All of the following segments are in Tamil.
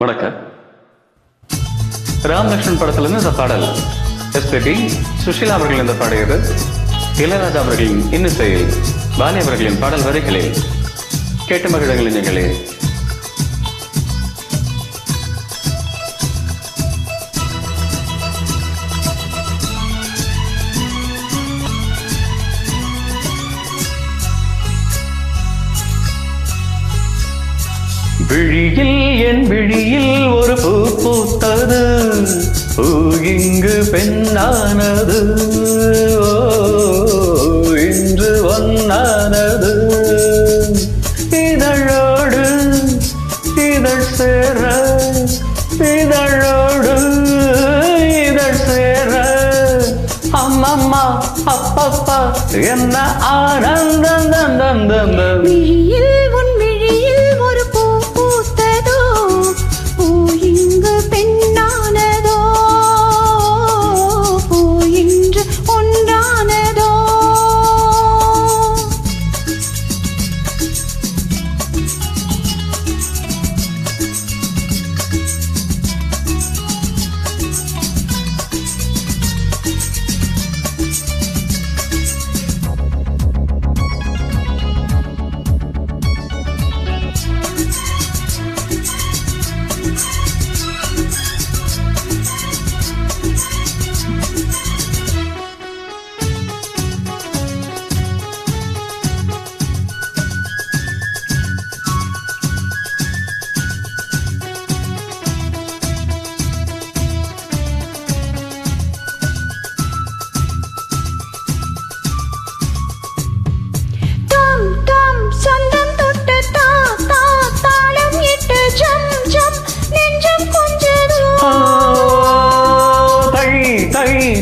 வணக்கம். ராம் லக்ஷ்மண் படத்துல இருந்து இந்த பாடல் எஸ்பிபி சுஷீலா அவர்கள் இந்த பாடியது, இளையராஜா அவர்களின் இன்னிசையில் பாலி அவர்களின் பாடல் வரிகளில் கேட்டு மகிழங்களின் நிகழே. விழியில் என் விழியில் ஒரு பூ பூத்தது, பூ இங்கு பெண்ணானது, இன்று ஒன்னானது. இதழோடு இதழ் சேர, இதழோடு இதழ் சேர, அம்மம்மா அப்பப்பா என்ன ஆனந்தம் தந்தம். விழியில் உன் விழியில் ஒரு பூ பூத்ததோ, பூ இங்கு பெண்ணானதோ, பூ இன்று ஒன்றானதோ.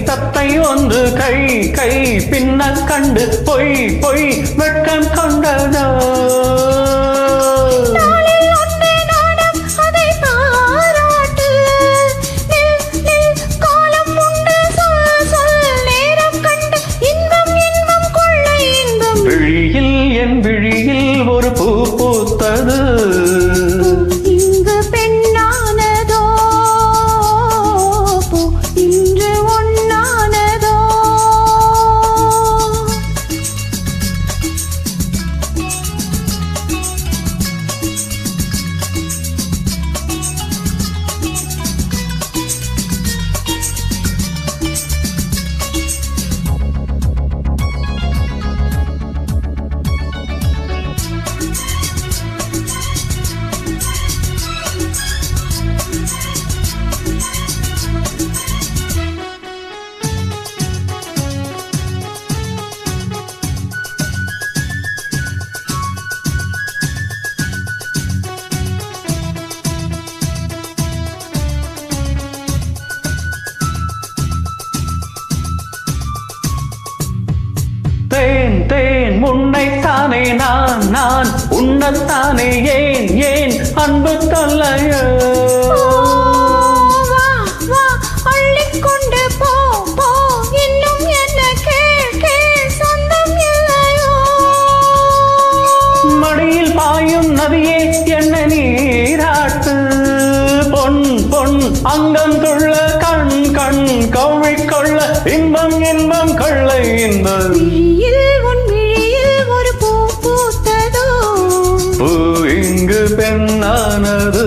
தத்தை ஒன்று கை கை பின்ன கண்டு பொய் பொய் வெட்கம் கொண்டதோ. விழியில் என் விழியில் ஒரு பூ பூத்தது, இங்கு பெண்ணானதோ, பூ இன்று ஒன்னானதோ. தேன் தேன் உன்னைத்தானே நான் நான் உன்னத்தானே ஏன் ஏன் அன்பு தொல்லையோ. வா வா அள்ளிக்கொண்டு போ போ, இன்னும் என்ன கேள் கேள், சொந்தம் இல்லையோ. மடியில் பாயும் நதியே என்ன நீராட்டு, பொன் பொன் அங்கம் துள்ள கண் கண் கவ்விக்கொள்ள இன்பம் இன்பம் கொள்ளை இன்பம். விழியில் உன் விழியில் ஒரு பூ பூத்ததோ, பூ இங்கு பெண்ணானது,